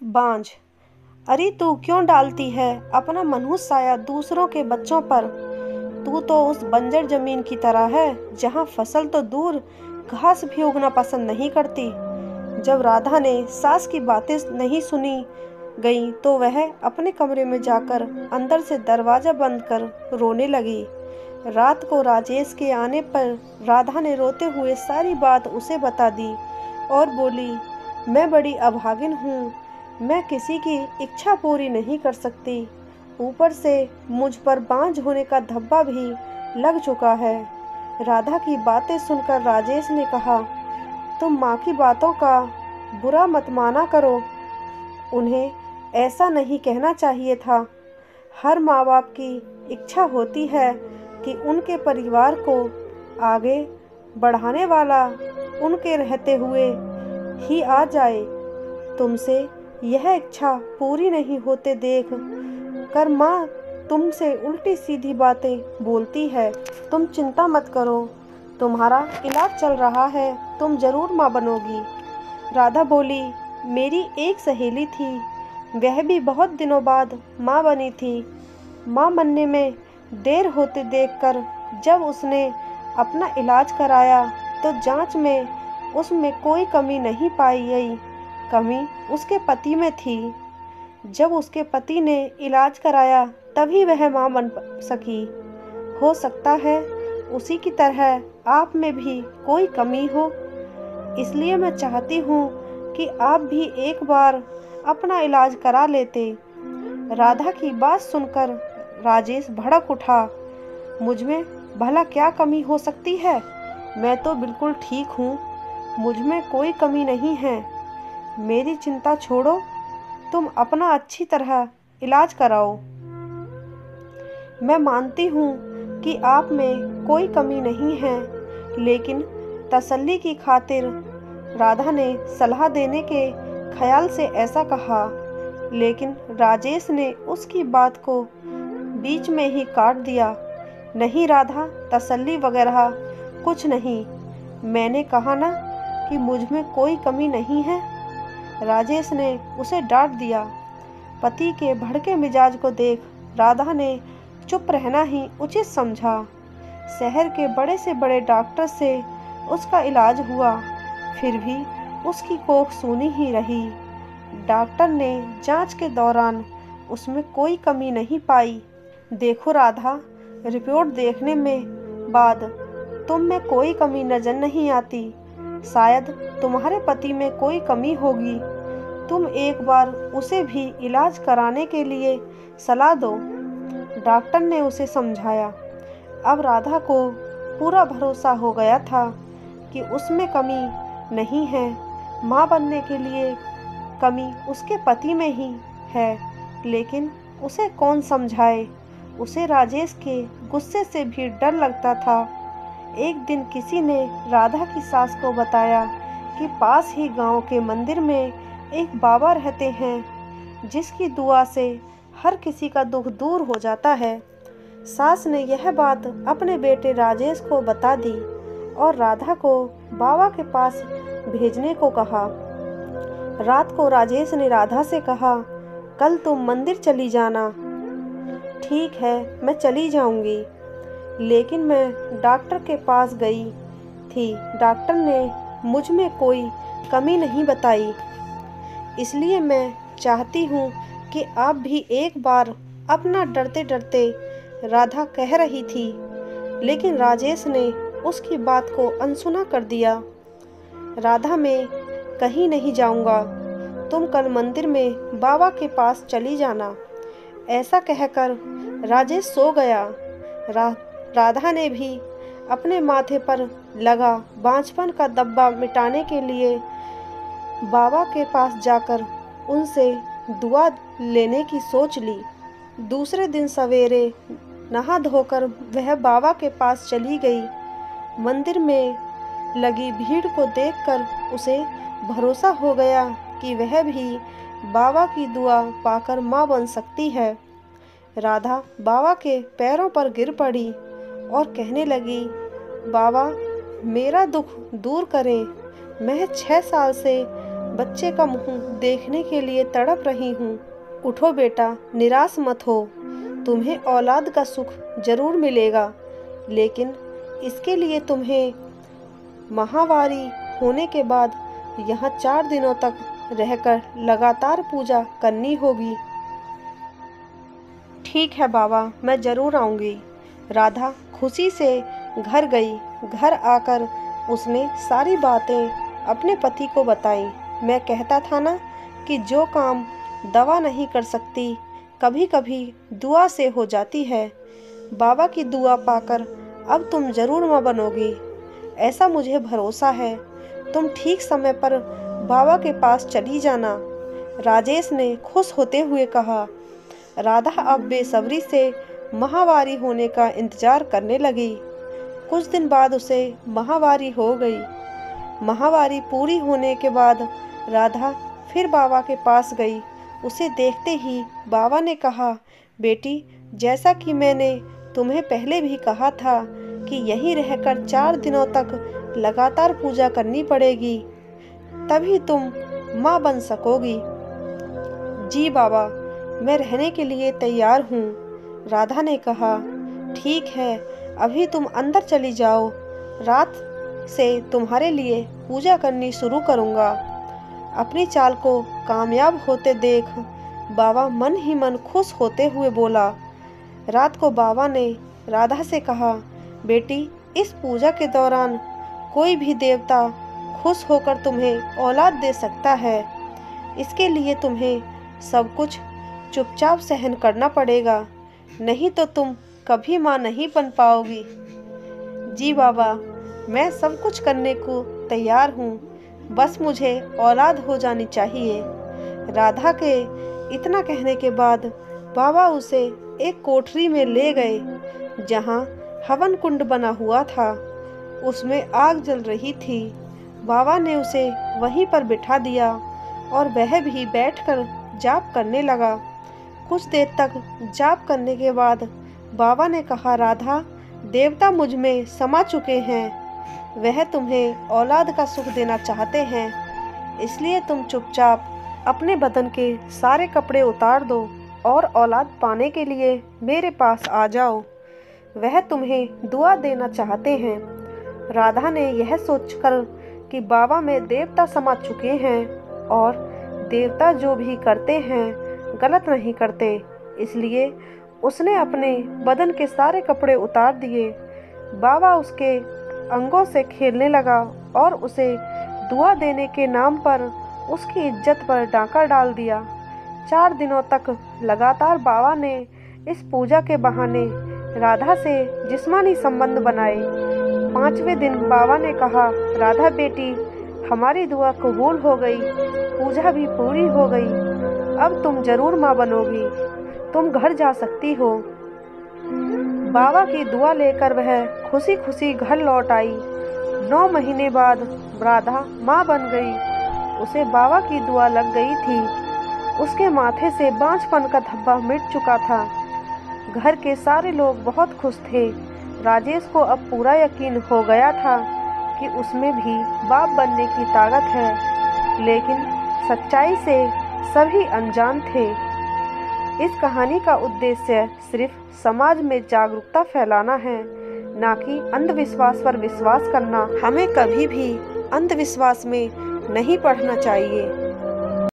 बांझ। अरे तू क्यों डालती है अपना मनहूस साया दूसरों के बच्चों पर। तू तो उस बंजर जमीन की तरह है जहाँ फसल तो दूर घास भी उगना पसंद नहीं करती। जब राधा ने सास की बातें नहीं सुनी गई तो वह अपने कमरे में जाकर अंदर से दरवाज़ा बंद कर रोने लगी। रात को राजेश के आने पर राधा ने रोते हुए सारी बात उसे बता दी और बोली, मैं बड़ी अभागिन हूँ, मैं किसी की इच्छा पूरी नहीं कर सकती। ऊपर से मुझ पर बांझ होने का धब्बा भी लग चुका है। राधा की बातें सुनकर राजेश ने कहा, तुम माँ की बातों का बुरा मत माना करो, उन्हें ऐसा नहीं कहना चाहिए था। हर माँ बाप की इच्छा होती है कि उनके परिवार को आगे बढ़ाने वाला उनके रहते हुए ही आ जाए। तुमसे यह इच्छा पूरी नहीं होते देख कर माँ तुमसे उल्टी सीधी बातें बोलती है। तुम चिंता मत करो, तुम्हारा इलाज चल रहा है, तुम जरूर माँ बनोगी। राधा बोली, मेरी एक सहेली थी, वह भी बहुत दिनों बाद माँ बनी थी। माँ बनने में देर होते देखकर जब उसने अपना इलाज कराया तो जांच में उसमें कोई कमी नहीं पाई गई। कमी उसके पति में थी। जब उसके पति ने इलाज कराया तभी वह माँ बन सकी। हो सकता है उसी की तरह आप में भी कोई कमी हो, इसलिए मैं चाहती हूँ कि आप भी एक बार अपना इलाज करा लेते। राधा की बात सुनकर राजेश भड़क उठा। मुझ में भला क्या कमी हो सकती है? मैं तो बिल्कुल ठीक हूँ, मुझ में कोई कमी नहीं है। मेरी चिंता छोड़ो, तुम अपना अच्छी तरह इलाज कराओ। मैं मानती हूँ कि आप में कोई कमी नहीं है, लेकिन तसल्ली की खातिर राधा ने सलाह देने के ख्याल से ऐसा कहा। लेकिन राजेश ने उसकी बात को बीच में ही काट दिया। नहीं राधा, तसल्ली वगैरह कुछ नहीं, मैंने कहा ना कि मुझ में कोई कमी नहीं है। राजेश ने उसे डांट दिया। पति के भड़के मिजाज को देख राधा ने चुप रहना ही उचित समझा। शहर के बड़े से बड़े डॉक्टर से उसका इलाज हुआ, फिर भी उसकी कोख सूनी ही रही। डॉक्टर ने जांच के दौरान उसमें कोई कमी नहीं पाई। देखो राधा, रिपोर्ट देखने में बाद तुम में कोई कमी नजर नहीं आती। शायद तुम्हारे पति में कोई कमी होगी। तुम एक बार उसे भी इलाज कराने के लिए सलाह दो। डॉक्टर ने उसे समझाया। अब राधा को पूरा भरोसा हो गया था कि उसमें कमी नहीं है। माँ बनने के लिए कमी उसके पति में ही है, लेकिन उसे कौन समझाए। उसे राजेश के गुस्से से भी डर लगता था। एक दिन किसी ने राधा की सास को बताया कि पास ही गांव के मंदिर में एक बाबा रहते हैं, जिसकी दुआ से हर किसी का दुख दूर हो जाता है। सास ने यह बात अपने बेटे राजेश को बता दी और राधा को बाबा के पास भेजने को कहा। रात को राजेश ने राधा से कहा, कल तुम मंदिर चली जाना। ठीक है, मैं चली जाऊंगी। लेकिन मैं डॉक्टर के पास गई थी, डॉक्टर ने मुझ में कोई कमी नहीं बताई। इसलिए मैं चाहती हूँ कि आप भी एक बार अपना डरते डरते, राधा कह रही थी। लेकिन राजेश ने उसकी बात को अनसुना कर दिया। राधा, मैं कहीं नहीं जाऊँगा, तुम कल मंदिर में बाबा के पास चली जाना। ऐसा कहकर राजेश सो गया। राधा ने भी अपने माथे पर लगा बांझपन का धब्बा मिटाने के लिए बाबा के पास जाकर उनसे दुआ लेने की सोच ली। दूसरे दिन सवेरे नहा धोकर वह बाबा के पास चली गई। मंदिर में लगी भीड़ को देखकर उसे भरोसा हो गया कि वह भी बाबा की दुआ पाकर माँ बन सकती है। राधा बाबा के पैरों पर गिर पड़ी और कहने लगी, बाबा मेरा दुख दूर करें, मैं 6 साल से बच्चे का मुंह देखने के लिए तड़प रही हूँ। उठो बेटा, निराश मत हो। तुम्हें औलाद का सुख जरूर मिलेगा, लेकिन इसके लिए तुम्हें माहवारी होने के बाद यहाँ 4 दिनों तक रहकर लगातार पूजा करनी होगी। ठीक है बाबा, मैं ज़रूर आऊँगी। राधा खुशी से घर गई। घर आकर उसने सारी बातें अपने पति को बताई। मैं कहता था ना कि जो काम दवा नहीं कर सकती, कभी कभी दुआ से हो जाती है। बाबा की दुआ पाकर अब तुम ज़रूर माँ बनोगी, ऐसा मुझे भरोसा है। तुम ठीक समय पर बाबा के पास चली जाना। राजेश ने खुश होते हुए कहा। राधा अब बेसब्री से माहवारी होने का इंतजार करने लगी। कुछ दिन बाद उसे माहवारी हो गई। माहवारी पूरी होने के बाद राधा फिर बाबा के पास गई। उसे देखते ही बाबा ने कहा, बेटी, जैसा कि मैंने तुम्हें पहले भी कहा था कि यहीं रहकर 4 दिनों तक लगातार पूजा करनी पड़ेगी, तभी तुम माँ बन सकोगी। जी बाबा, मैं रहने के लिए तैयार हूँ। राधा ने कहा। ठीक है, अभी तुम अंदर चली जाओ। रात से तुम्हारे लिए पूजा करनी शुरू करूँगा। अपनी चाल को कामयाब होते देख बाबा मन ही मन खुश होते हुए बोला। रात को बाबा ने राधा से कहा, बेटी, इस पूजा के दौरान कोई भी देवता खुश होकर तुम्हें औलाद दे सकता है। इसके लिए तुम्हें सब कुछ चुपचाप सहन करना पड़ेगा, नहीं तो तुम कभी माँ नहीं बन पाओगी। जी बाबा, मैं सब कुछ करने को तैयार हूँ, बस मुझे औलाद हो जानी चाहिए। राधा के इतना कहने के बाद बाबा उसे एक कोठरी में ले गए, जहाँ हवन कुंड बना हुआ था। उसमें आग जल रही थी। बाबा ने उसे वहीं पर बिठा दिया और वह भी बैठकर जाप करने लगा। कुछ देर तक जाप करने के बाद बाबा ने कहा, राधा, देवता मुझ में समा चुके हैं। वह तुम्हें औलाद का सुख देना चाहते हैं, इसलिए तुम चुपचाप अपने बदन के सारे कपड़े उतार दो और औलाद पाने के लिए मेरे पास आ जाओ। वह तुम्हें दुआ देना चाहते हैं। राधा ने यह सोचकर कि बाबा में देवता समा चुके हैं और देवता जो भी करते हैं गलत नहीं करते, इसलिए उसने अपने बदन के सारे कपड़े उतार दिए। बाबा उसके अंगों से खेलने लगा और उसे दुआ देने के नाम पर उसकी इज्जत पर डांका डाल दिया। 4 दिनों तक लगातार बाबा ने इस पूजा के बहाने राधा से जिस्मानी संबंध बनाए। 5वें दिन बाबा ने कहा, राधा बेटी, हमारी दुआ कबूल हो गई, पूजा भी पूरी हो गई। अब तुम जरूर माँ बनोगी, तुम घर जा सकती हो। बाबा की दुआ लेकर वह खुशी खुशी घर लौट आई। 9 महीने बाद राधा माँ बन गई। उसे बाबा की दुआ लग गई थी। उसके माथे से बांझपन का धब्बा मिट चुका था। घर के सारे लोग बहुत खुश थे। राजेश को अब पूरा यकीन हो गया था कि उसमें भी बाप बनने की ताकत है, लेकिन सच्चाई से सभी अनजान थे। इस कहानी का उद्देश्य सिर्फ समाज में जागरूकता फैलाना है, ना कि अंधविश्वास पर विश्वास करना। हमें कभी भी अंधविश्वास में नहीं पड़ना चाहिए।